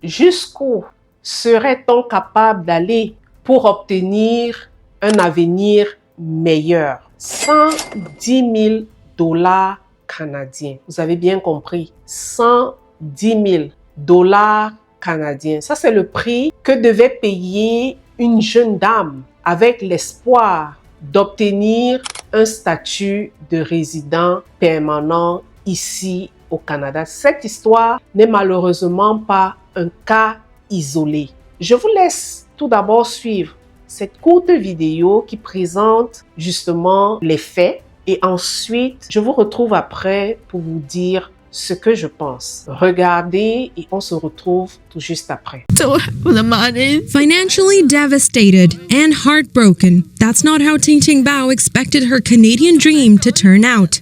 Jusqu'où serait-on capable d'aller pour obtenir un avenir meilleur? 110 000 dollars canadiens. Vous avez bien compris. 110 000 dollars canadiens. Ça, c'est le prix que devait payer une jeune dame avec l'espoir d'obtenir un statut de résident permanent ici au Canada. Cette histoire n'est malheureusement pas un cas isolé. Je vous laisse tout d'abord suivre cette courte vidéo qui présente justement les faits et ensuite je vous retrouve après pour vous dire ce que je pense. Regardez et on se retrouve tout juste après. Financially devastated and heartbroken, that's not how Ting Ting Bao expected her Canadian dream to turn out.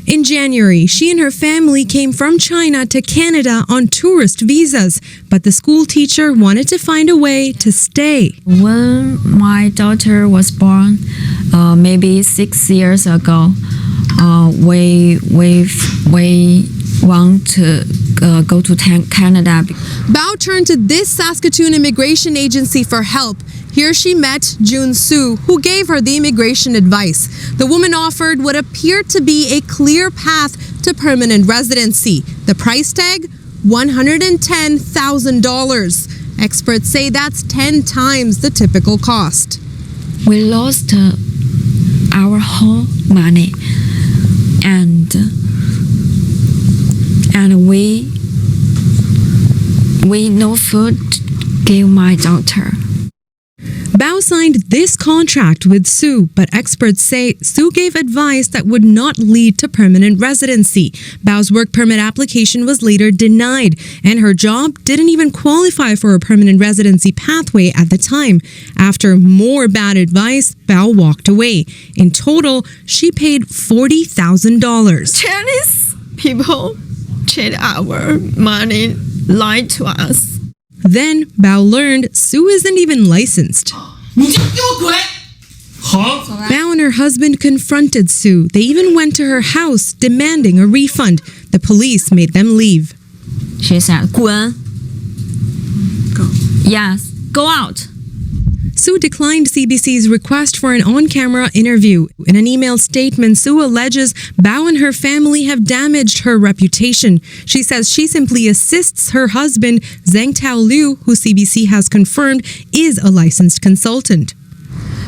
In January, she and her family came from China to Canada on tourist visas, but the school teacher wanted to find a way to stay. When my daughter was born, maybe 6 years ago, we want to go to Canada. Bao turned to this Saskatoon immigration agency for help. Here she met June Su, who gave her the immigration advice. The woman offered what appeared to be a clear path to permanent residency. The price tag? $110,000. Experts say that's 10 times the typical cost. We lost our whole money, and we no food to give my daughter. Bao signed this contract with Su, but experts say Su gave advice that would not lead to permanent residency. Bao's work permit application was later denied, and her job didn't even qualify for a permanent residency pathway at the time. After more bad advice, Bao walked away. In total, she paid $40,000. Chinese people cheat our money, lied to us. Then Bao learned Su isn't even licensed. Bao and her husband confronted Su. They even went to her house demanding a refund. The police made them leave. She said, 滚. Go. Yes, go out. Su declined CBC's request for an on-camera interview. In an emailed statement, Su alleges Bao and her family have damaged her reputation. She says she simply assists her husband, Zheng Tao Liu, who CBC has confirmed is a licensed consultant.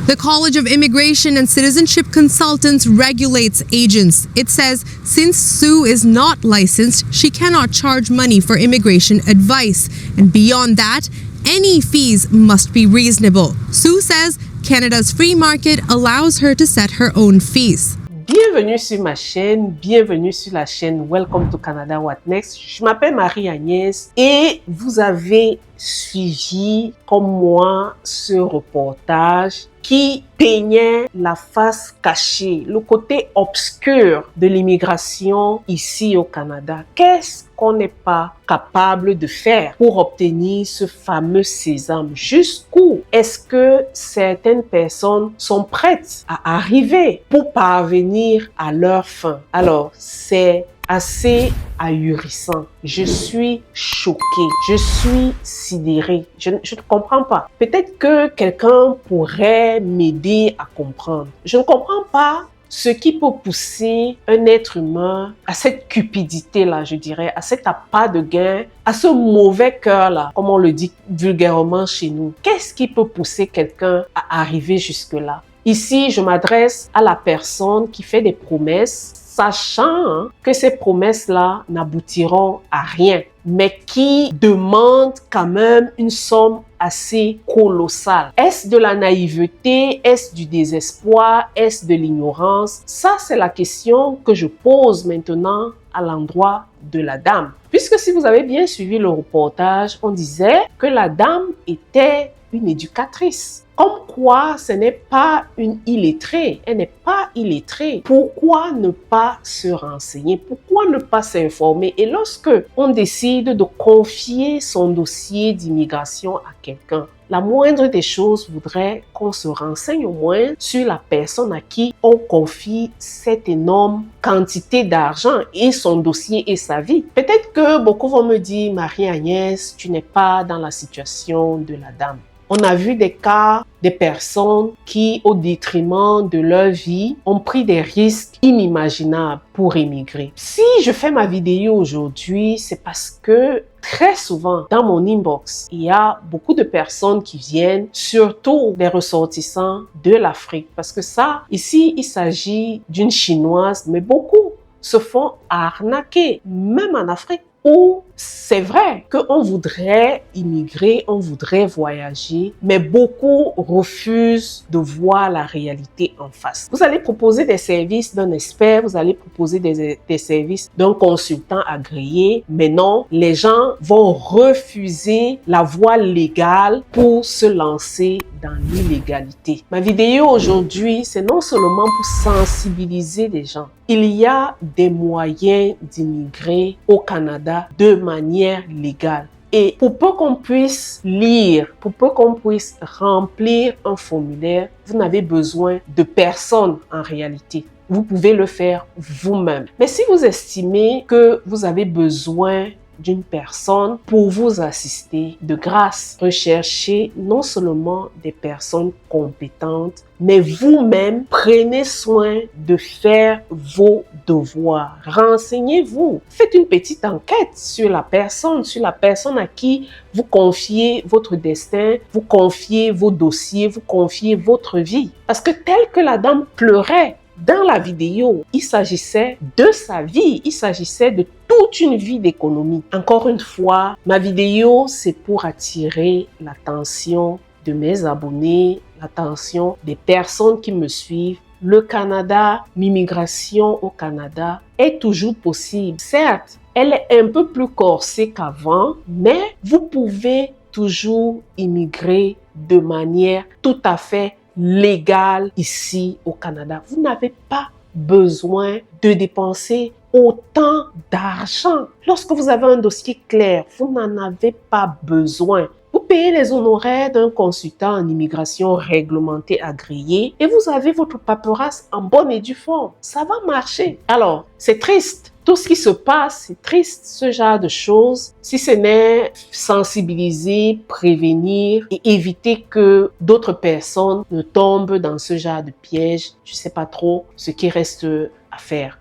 The College of Immigration and Citizenship Consultants regulates agents. It says since Su is not licensed, she cannot charge money for immigration advice. And beyond that, any fees must be reasonable. Su says Canada's free market allows her to set her own fees. Bienvenue sur ma chaîne, bienvenue sur la chaîne Welcome to Canada What Next. Je m'appelle Marie-Agnès et vous avez suivi comme moi ce reportage qui peignait la face cachée, le côté obscur de l'immigration ici au Canada. Qu'est-ce qu'on n'est pas capable de faire pour obtenir ce fameux sésame? Jusqu'où est-ce que certaines personnes sont prêtes à arriver pour parvenir à leur fin? Alors, c'est assez ahurissant. Je suis choquée, je suis sidérée. Je ne comprends pas. Peut-être que quelqu'un pourrait m'aider à comprendre. Je ne comprends pas ce qui peut pousser un être humain à cette cupidité-là, je dirais, à cet appât de gain, à ce mauvais cœur-là, comme on le dit vulgairement chez nous. Qu'est-ce qui peut pousser quelqu'un à arriver jusque-là? Ici, je m'adresse à la personne qui fait des promesses, sachant que ces promesses-là n'aboutiront à rien, mais qui demandent quand même une somme assez colossale. Est-ce de la naïveté? Est-ce du désespoir? Est-ce de l'ignorance? Ça, c'est la question que je pose maintenant à l'endroit de la dame. Puisque si vous avez bien suivi le reportage, on disait que la dame était une éducatrice. Comme quoi, ce n'est pas une illettrée. Elle n'est pas illettrée. Pourquoi ne pas se renseigner? Pourquoi ne pas s'informer? Et lorsque on décide de confier son dossier d'immigration à quelqu'un, la moindre des choses voudrait qu'on se renseigne au moins sur la personne à qui on confie cette énorme quantité d'argent et son dossier et sa vie. Peut-être que beaucoup vont me dire, Marie-Agnès, tu n'es pas dans la situation de la dame. On a vu des cas des personnes qui, au détriment de leur vie, ont pris des risques inimaginables pour immigrer. Si je fais ma vidéo aujourd'hui, c'est parce que très souvent, dans mon inbox, il y a beaucoup de personnes qui viennent, surtout des ressortissants de l'Afrique. Parce que ça, ici, il s'agit d'une Chinoise, mais beaucoup se font arnaquer, même en Afrique, où c'est vrai qu'on voudrait immigrer, on voudrait voyager, mais beaucoup refusent de voir la réalité en face. Vous allez proposer des services d'un expert, vous allez proposer des services d'un consultant agréé, mais non, les gens vont refuser la voie légale pour se lancer dans l'illégalité. Ma vidéo aujourd'hui, c'est non seulement pour sensibiliser les gens. Il y a des moyens d'immigrer au Canada de manière légale. Et pour peu qu'on puisse lire, pour peu qu'on puisse remplir un formulaire, vous n'avez besoin de personne en réalité. Vous pouvez le faire vous-même. Mais si vous estimez que vous avez besoin d'une personne pour vous assister, de grâce, recherchez non seulement des personnes compétentes, mais vous-même, prenez soin de faire vos devoirs. Renseignez-vous. Faites une petite enquête sur la personne à qui vous confiez votre destin, vous confiez vos dossiers, vous confiez votre vie. Parce que tel que la dame pleurait dans la vidéo, il s'agissait de sa vie, il s'agissait de toute une vie d'économie. Encore une fois, ma vidéo, c'est pour attirer l'attention de mes abonnés, l'attention des personnes qui me suivent. Le Canada, l'immigration au Canada est toujours possible. Certes, elle est un peu plus corsée qu'avant, mais vous pouvez toujours immigrer de manière tout à fait légale ici au Canada. Vous n'avez pas besoin de dépenser autant d'argent. Lorsque vous avez un dossier clair, vous n'en avez pas besoin. Vous payez les honoraires d'un consultant en immigration réglementé agréé et vous avez votre paperasse en bonne et due forme. Ça va marcher. Alors, c'est triste. Tout ce qui se passe, c'est triste, ce genre de choses. Si ce n'est sensibiliser, prévenir et éviter que d'autres personnes ne tombent dans ce genre de piège, je ne sais pas trop ce qui reste à faire.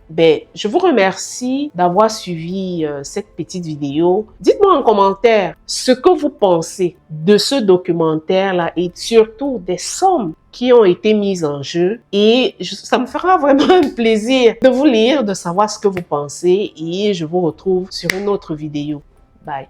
Je vous remercie d'avoir suivi cette petite vidéo. Dites-moi en commentaire ce que vous pensez de ce documentaire-là et surtout des sommes qui ont été mises en jeu. Et ça me fera vraiment un plaisir de vous lire, de savoir ce que vous pensez et je vous retrouve sur une autre vidéo. Bye.